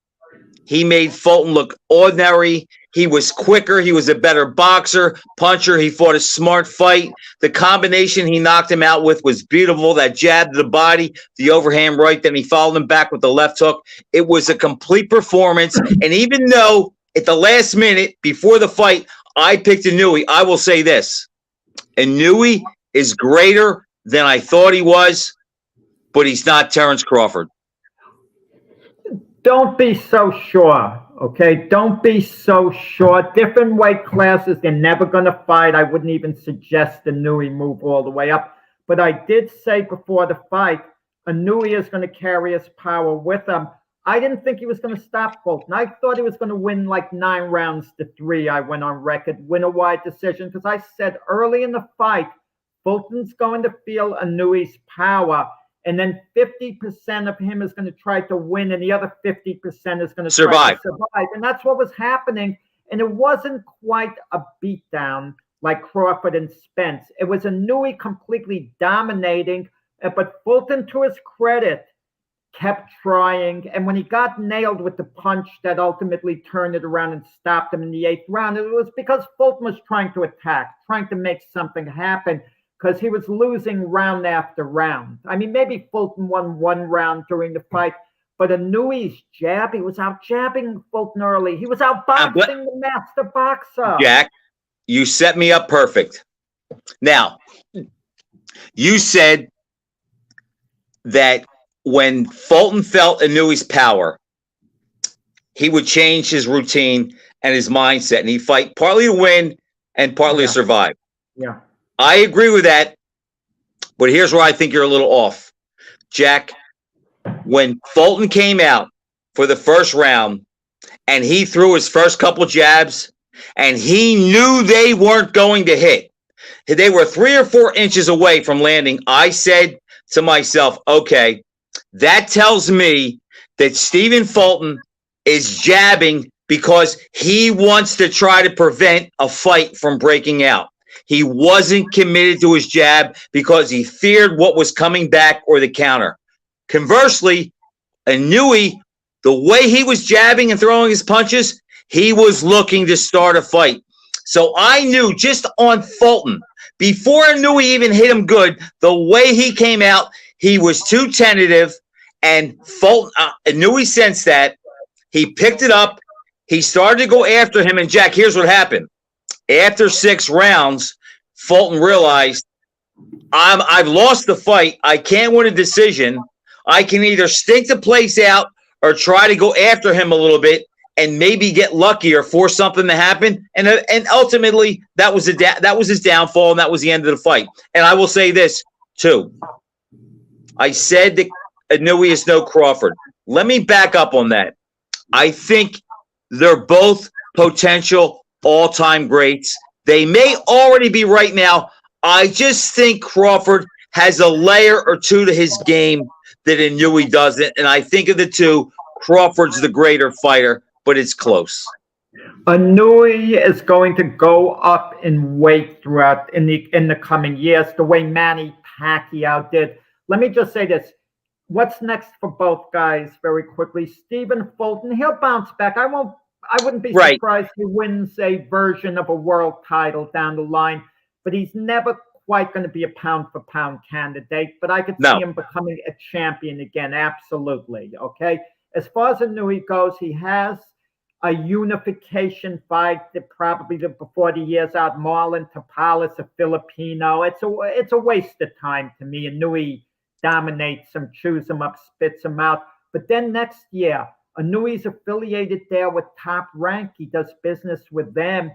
He made Fulton look ordinary. He was quicker. He was a better boxer, puncher. He fought a smart fight. The combination he knocked him out with was beautiful. That jab to the body, the overhand right, then he followed him back with the left hook. It was a complete performance. And even though at the last minute before the fight, I picked Inouye, I will say this. Inouye is greater than I thought he was, but he's not Terrence Crawford. Don't be so sure, okay? Don't be so sure. Different weight classes, they're never going to fight. I wouldn't even suggest Inouye move all the way up. But I did say before the fight, Inouye is going to carry his power with him. I didn't think he was going to stop Fulton. I thought he was going to win like 9-3. I went on record, win a wide decision, because I said early in the fight, Fulton's going to feel Inouye's power. And then 50% of him is going to try to win, and the other 50% is going to try to survive. And that's what was happening. And it wasn't quite a beatdown like Crawford and Spence. It was Inouye completely dominating, but Fulton, to his credit, kept trying. And when he got nailed with the punch that ultimately turned it around and stopped him in the 8th round, it was because Fulton was trying to attack, trying to make something happen, because he was losing round after round. I mean, maybe Fulton won one round during the fight, but Inouye's jab, he was out jabbing Fulton early. He was out boxing the master boxer. Jack, you set me up perfect. Now, you said that when Fulton felt Inouye's power, he would change his routine and his mindset, and he'd fight partly to win and partly to survive. Yeah. I agree with that, but here's where I think you're a little off. Jack, when Fulton came out for the first round and he threw his first couple jabs and he knew they weren't going to hit, they were 3 or 4 inches away from landing, I said to myself, okay, that tells me that Stephen Fulton is jabbing because he wants to try to prevent a fight from breaking out. He wasn't committed to his jab because he feared what was coming back or the counter. Conversely, Inouye, the way he was jabbing and throwing his punches, he was looking to start a fight. So I knew just on Fulton, before Inouye even hit him good, the way he came out, he was too tentative, and Fulton, Inouye sensed that. He picked it up. He started to go after him, and Jack, here's what happened. After 6 rounds, Fulton realized, I've lost the fight. I can't win a decision. I can either stink the place out or try to go after him a little bit and maybe get lucky or force something to happen. And ultimately, that was his downfall, and that was the end of the fight. And I will say this, too. I said that Inouye is no Crawford. Let me back up on that. I think they're both potential all-time greats. They may already be right now. I just think Crawford has a layer or two to his game that Inouye doesn't. And I think of the two, Crawford's the greater fighter, but it's close. Inouye is going to go up in weight throughout in the coming years, the way Manny Pacquiao did. Let me just say this. What's next for both guys very quickly? Stephen Fulton, he'll bounce back. I wouldn't be surprised he wins a version of a world title down the line, but he's never quite going to be a pound-for-pound candidate. But I could see him becoming a champion again, absolutely, okay? As far as Inouye goes, he has a unification fight that probably before the year's out, Marlon Tapales, a Filipino. It's a waste of time to me. Inouye dominates him, chews him up, spits him out. But then next year, Inouye's affiliated there with Top Rank. He does business with them.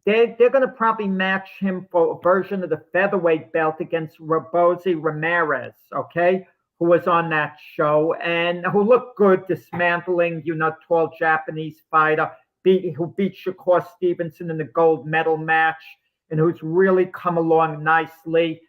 They're going to probably match him for a version of the featherweight belt against Robozy Ramirez, okay? who was on that show and who looked good, dismantling, tall Japanese fighter, who beat Shakur Stevenson in the gold medal match, and who's really come along nicely.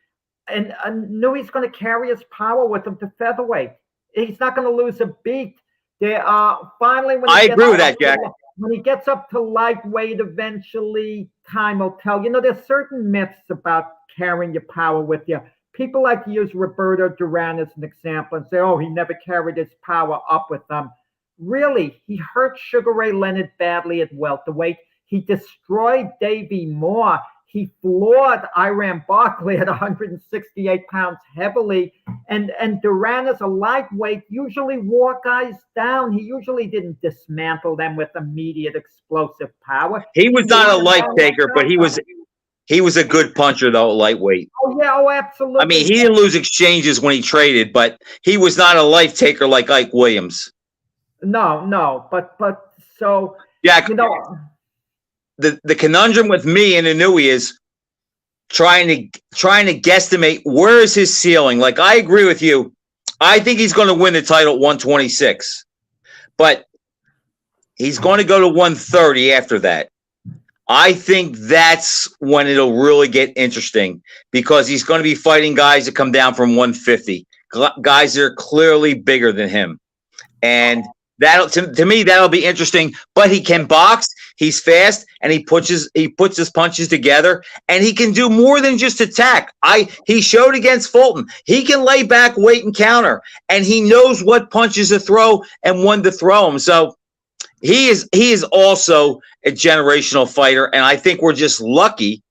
And I knew he's going to carry his power with him to featherweight. He's not going to lose a beat. Finally, I agree with that, Jack. When he gets up to lightweight, eventually time will tell. There's certain myths about carrying your power with you. People like to use Roberto Duran as an example and say, oh, he never carried his power up with them. Really, he hurt Sugar Ray Leonard badly at welterweight. He destroyed Davey Moore. He floored Iran Barkley at 168 pounds heavily. And Duran, as a lightweight, usually wore guys down. He usually didn't dismantle them with immediate explosive power. He was not a light taker, but he was a good puncher, though, lightweight. Oh, yeah, oh, absolutely. I mean, he didn't lose exchanges when he traded, but he was not a life taker like Ike Williams. No, but so, Jack, the conundrum with me and Inouye is trying to guesstimate where is his ceiling. Like, I agree with you. I think he's going to win the title at 126, but he's going to go to 130 after that. I think that's when it'll really get interesting because he's going to be fighting guys that come down from 150, guys that are clearly bigger than him. And to me, that'll be interesting, but he can box, he's fast, and he puts his punches together, and he can do more than just attack. He showed against Fulton. He can lay back, wait, and counter, and he knows what punches to throw and when to throw them. So he is also a generational fighter, and I think we're just lucky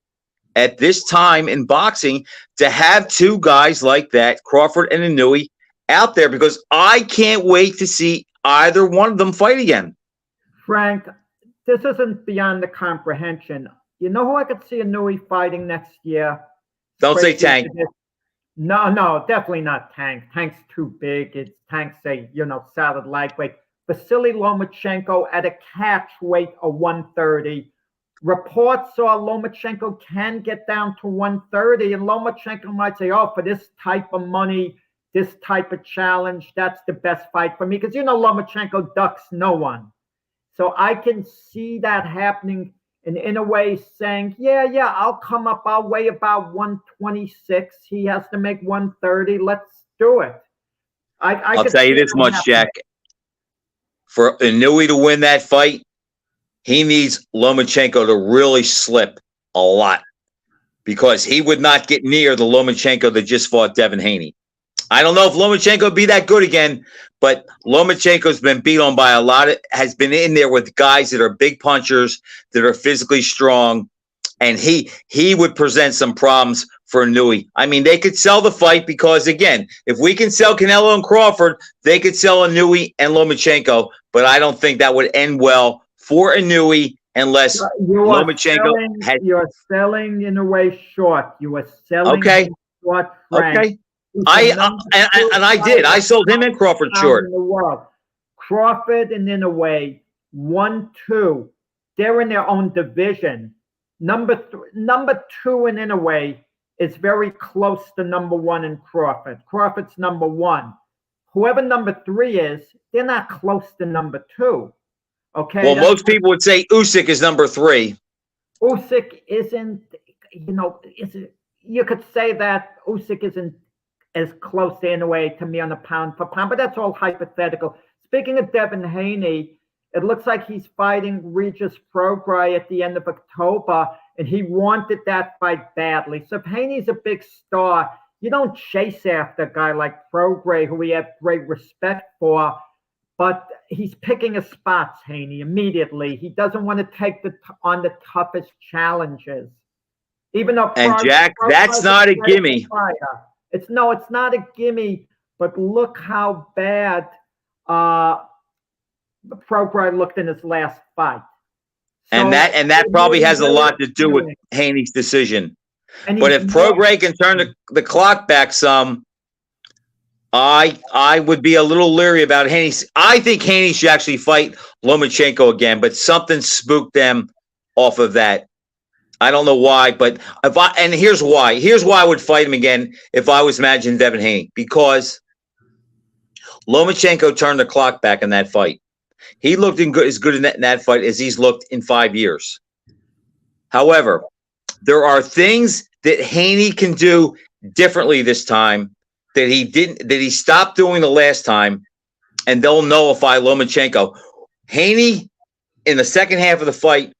at this time in boxing to have two guys like that, Crawford and Inouye, out there because I can't wait to see either one of them fight again. Frank, this isn't beyond the comprehension. You know who I could see Inouye fighting next year? Don't say Tank. No, definitely not Tank. Tank's too big. Tank's a, solid lightweight. Vasily Lomachenko at a catch weight of 130. Reports are Lomachenko can get down to 130, and Lomachenko might say, oh, for this type of money, this type of challenge, that's the best fight for me. Because Lomachenko ducks no one. So I can see that happening and in a way saying, yeah, I'll come up. I'll weigh about 126. He has to make 130. Let's do it. I'll tell you this much, Jack. For Inouye to win that fight, he needs Lomachenko to really slip a lot because he would not get near the Lomachenko that just fought Devin Haney. I don't know if Lomachenko would be that good again, but Lomachenko's been beat on by has been in there with guys that are big punchers, that are physically strong, and he would present some problems for Inouye. I mean, they could sell the fight because, again, if we can sell Canelo and Crawford, they could sell Inouye and Lomachenko, but I don't think that would end well for Inouye unless Lomachenko had... You're selling in a way short. You are selling short, Frank. Okay. I did. I sold him and Crawford short. In the world. Crawford and Inouye, 1-2. They're in their own division. Number 2 in Inouye is very close to number 1 in Crawford. Crawford's number 1. Whoever number 3 is, they're not close to number 2. Okay. Well, most people would say Usyk is number 3. Usyk isn't. You could say that Usyk isn't as close to Inouye to me on a pound for pound, but that's all hypothetical. Speaking of Devin Haney, it looks like he's fighting Regis Prograis at the end of October, and he wanted that fight badly. So if Haney's a big star, you don't chase after a guy like Prograis, who we have great respect for, but he's picking his spots, Haney, immediately. He doesn't want to take on the toughest challenges. Even though Jack, that's not a gimme. It's not a gimme, but look how bad Prograis looked in his last fight. So, and that probably has a lot to do with Haney's decision. But if Prograis can turn the clock back some, I would be a little leery about Haney. I think Haney should actually fight Lomachenko again, but something spooked them off of that. I don't know why, but here's why. Here's why I would fight him again if I was managing Devin Haney. Because Lomachenko turned the clock back in that fight. He looked as good in that fight as he's looked in 5 years. However, there are things that Haney can do differently this time that he stopped doing the last time, and they'll nullify Lomachenko. Haney, in the second half of the fight,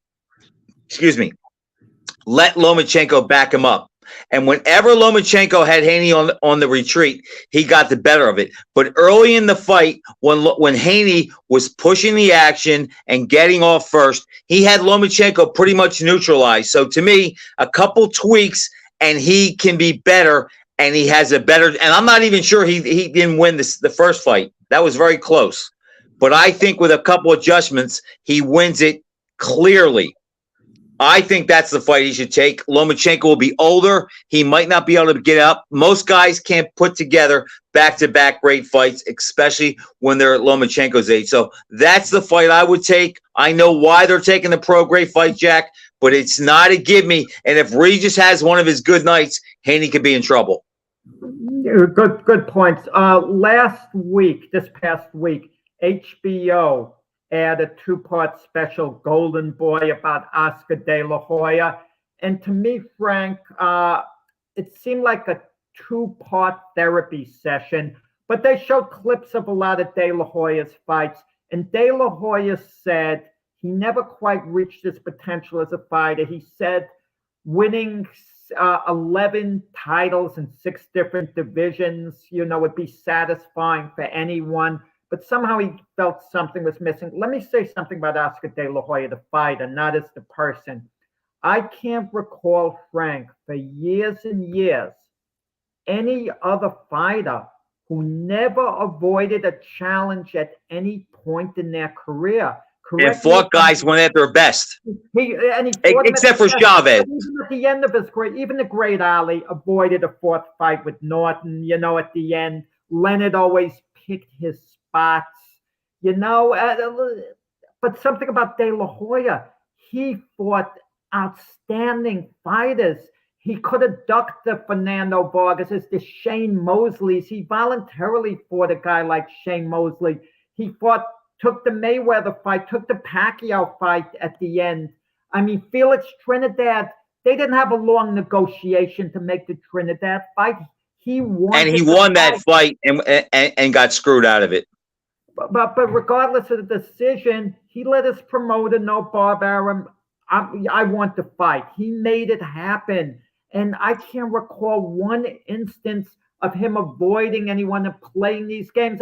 let Lomachenko back him up. And whenever Lomachenko had Haney on the retreat, he got the better of it. But early in the fight, when Haney was pushing the action and getting off first, he had Lomachenko pretty much neutralized. So to me, a couple tweaks and he can be better, and he has a better. And I'm not even sure he didn't win the first fight. That was very close. But I think with a couple adjustments, he wins it clearly. I think that's the fight he should take. Lomachenko will be older. He might not be able to get up. Most guys can't put together back-to-back great fights, especially when they're at Lomachenko's age. So that's the fight I would take. I know why they're taking the pro great fight, Jack, but it's not a give me. And if Regis has one of his good nights, Haney could be in trouble. Good points. This past week, HBO aired a 2-part special, Golden Boy, about Oscar De La Hoya. And to me, Frank, it seemed like a 2-part therapy session, but they showed clips of a lot of De La Hoya's fights. And De La Hoya said he never quite reached his potential as a fighter. He said winning 11 titles in 6 different divisions, would be satisfying for anyone. But somehow he felt something was missing. Let me say something about Oscar De La Hoya, the fighter, not as the person. I can't recall, Frank, for years and years, any other fighter who never avoided a challenge at any point in their career. And fought guys when at their best. Except for Chavez. Even at the end of his career, even the great Ali avoided a 4th fight with Norton, at the end. Leonard always picked his spots, but something about De La Hoya, he fought outstanding fighters. He could have ducked the Fernando Vargas, the Shane Mosleys. He voluntarily fought a guy like Shane Mosley. He took the Mayweather fight, took the Pacquiao fight at the end. I mean, Felix Trinidad, they didn't have a long negotiation to make the Trinidad fight. He won. And he won that fight and got screwed out of it. But regardless of the decision, he let his promoter know, Bob Arum, I want to fight. He made it happen. And I can't recall one instance of him avoiding anyone and playing these games.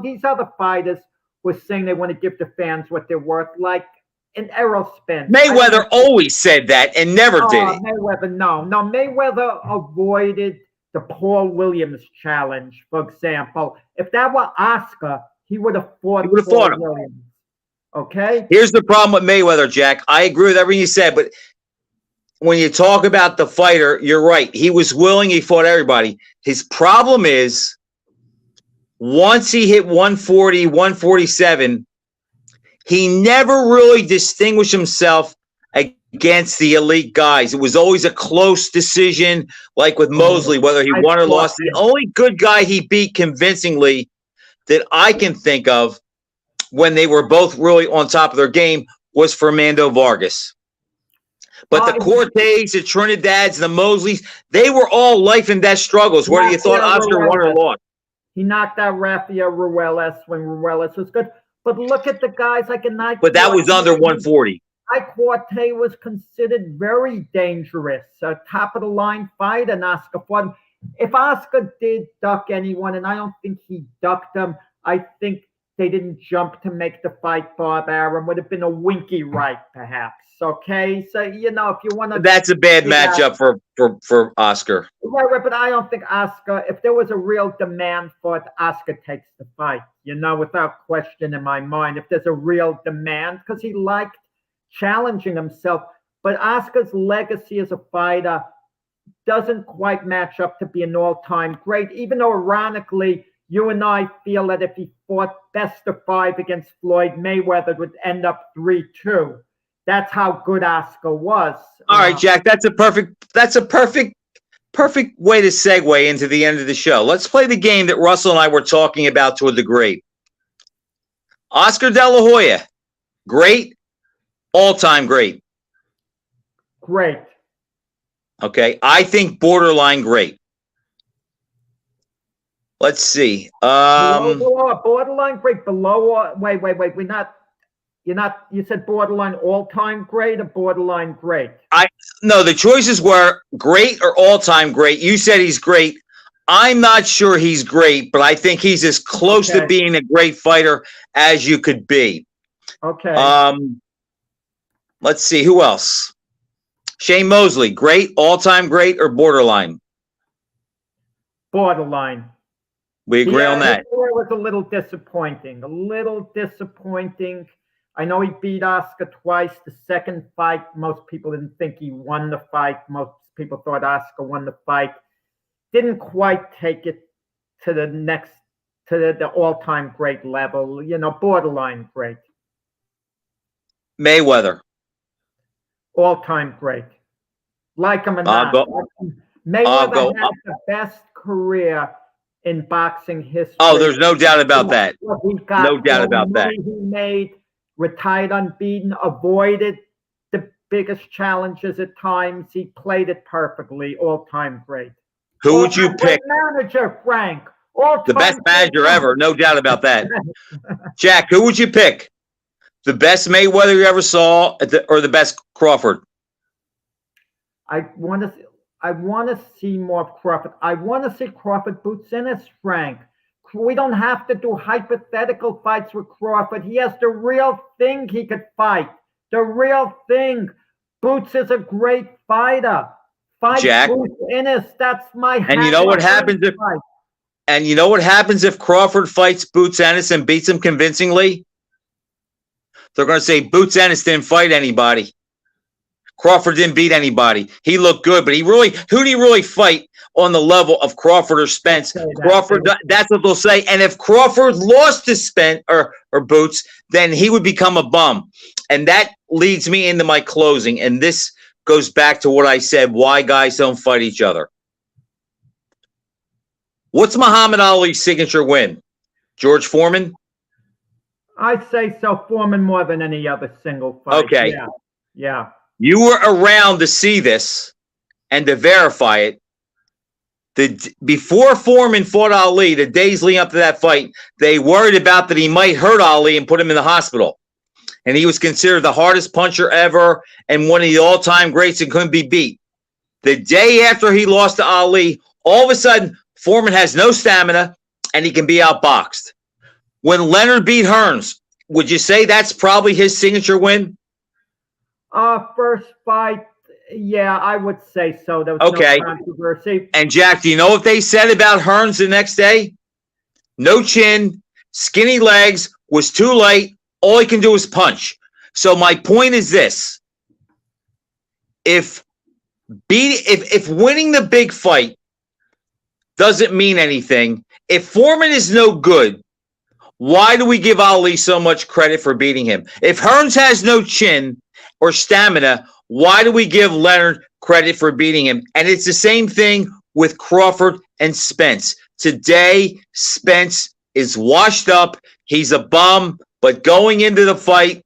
These other fighters were saying they want to give the fans what they're worth, like an Errol Spence. Mayweather always said that and never did it. Mayweather, no. Mayweather avoided the Paul Williams challenge, for example. If that were Oscar, he would have fought Paul Williams. Okay? Here's the problem with Mayweather, Jack. I agree with everything you said, but when you talk about the fighter, you're right. He was willing. He fought everybody. His problem is once he hit 140, 147, he never really distinguished himself against the elite guys. It was always a close decision, like with Mosley, whether he won or lost. The only good guy he beat convincingly that I can think of when they were both really on top of their game was Fernando Vargas. But the Cortez, the Trinidads, the Mosleys, they were all life and death struggles, whether you thought Oscar won or lost. He knocked out Rafael Ruelas when Ruelas was good. But look at the guys like a night. But that was under 140. Cortez was considered very dangerous, a top-of-the-line fighter, and Oscar fought him. If Oscar did duck anyone, and I don't think he ducked them, I think they didn't jump to make the fight, Bob Arum. Would have been a winky right, perhaps. Okay? So, if you want to... That's a bad matchup for Oscar. Right, but I don't think Oscar, if there was a real demand for it, Oscar takes the fight, without question in my mind. If there's a real demand, because he liked challenging himself. But Oscar's legacy as a fighter doesn't quite match up to be an all-time great, even though, ironically, you and I feel that if he fought best of 5 against Floyd Mayweather, it would end up 3-2. That's how good Oscar was. All right, Jack, that's a perfect perfect way to segue into the end of the show. Let's play the game that Russell and I were talking about to a degree. Oscar De La Hoya, great, all-time great. Great. Okay, I think borderline great. Let's see. Borderline great. Below. Wait. You said borderline all-time great or borderline great? No, the choices were great or all-time great. You said he's great. I'm not sure he's great, but I think he's as close to being a great fighter as you could be. Okay. Let's see. Who else? Shane Mosley, great, all-time great, or borderline? Borderline. We agree on that. It was a little disappointing. I know he beat Oscar twice. The second fight, most people didn't think he won the fight. Most people thought Oscar won the fight. Didn't quite take it to the all-time great level. Borderline great. Mayweather. All-time great. Like him or not. Mayweather had the best career in boxing history. Oh, there's no doubt about that. No doubt about that. He made, retired unbeaten, avoided the biggest challenges at times. He played it perfectly. All-time great. Who would you pick? Manager, Frank. The best manager ever. No doubt about that. Jack, who would you pick? The best Mayweather you ever saw, or the best Crawford? I want to see more of Crawford. I want to see Crawford boots Ennis, Frank. We don't have to do hypothetical fights with Crawford. He has the real thing he could fight. The real thing. Boots is a great fighter. Fight Jack. Boots Ennis. That's my. And you know what happens if? Fight. And you know what happens if Crawford fights Boots Ennis and beats him convincingly? They're going to say Boots Ennis didn't fight anybody. Crawford didn't beat anybody. He looked good, but who did he really fight on the level of Crawford or Spence? Crawford, that's what they'll say. And if Crawford lost to Spence or Boots, then he would become a bum. And that leads me into my closing. And this goes back to what I said, why guys don't fight each other. What's Muhammad Ali's signature win? George Foreman? I'd say so. Foreman more than any other single fight. Okay. Yeah. You were around to see this and to verify it. Before Foreman fought Ali, the days leading up to that fight, they worried about that he might hurt Ali and put him in the hospital. And he was considered the hardest puncher ever and one of the all-time greats and couldn't be beat. The day after he lost to Ali, all of a sudden, Foreman has no stamina and he can be outboxed. When Leonard beat Hearns, would you say that's probably his signature win? First fight, yeah, I would say so. There was no controversy. And Jack, do you know what they said about Hearns the next day? No chin, skinny legs, was too light. All he can do is punch. So my point is this: if winning the big fight doesn't mean anything, if Foreman is no good, why do we give Ali so much credit for beating him? If Hearns has no chin or stamina, why do we give Leonard credit for beating him? And it's the same thing with Crawford and Spence. Today, Spence is washed up. He's a bum. But going into the fight,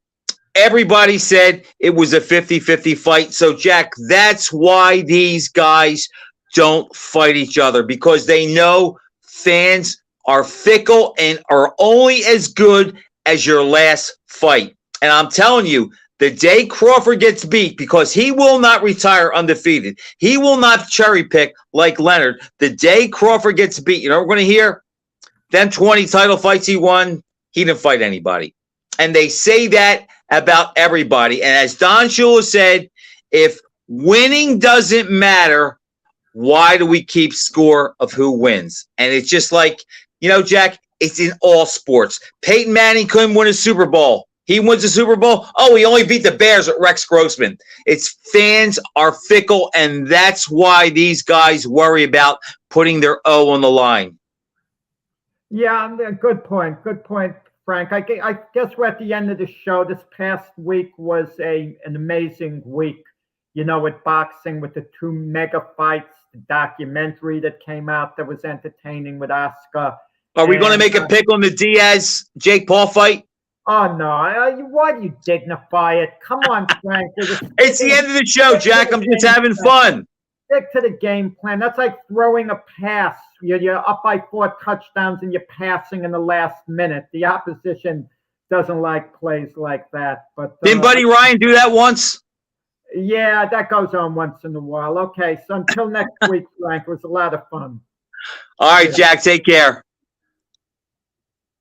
everybody said it was a 50-50 fight. So, Jack, that's why these guys don't fight each other, because they know fans are fickle and are only as good as your last fight. And I'm telling you, the day Crawford gets beat, because he will not retire undefeated, he will not cherry pick like Leonard. The day Crawford gets beat, you know what we're going to hear? Them 20 title fights he won, he didn't fight anybody. And they say that about everybody. And as Don Shula said, if winning doesn't matter, why do we keep score of who wins? And it's just like, Jack, it's in all sports. Peyton Manning couldn't win a Super Bowl. He wins a Super Bowl. Oh, he only beat the Bears at Rex Grossman. It's fans are fickle, and that's why these guys worry about putting their O on the line. Yeah, good point. Good point, Frank. I guess we're at the end of the show. This past week was an amazing week, with boxing, with the two mega fights the documentary that came out that was entertaining with Oscar. Are we going to And, make a pick on the Diaz Jake Paul fight? Oh no! Why do you dignify it? Come on, Frank. It's the end of the show, Jack. I'm just having fun. Stick to the game plan. That's like throwing a pass. You're up by 4 touchdowns and you're passing in the last minute. The opposition doesn't like plays like that. But Didn't Buddy Ryan do that once? Yeah, that goes on once in a while. Okay, so until next week, Frank, it was a lot of fun. All right, Jack. Take care.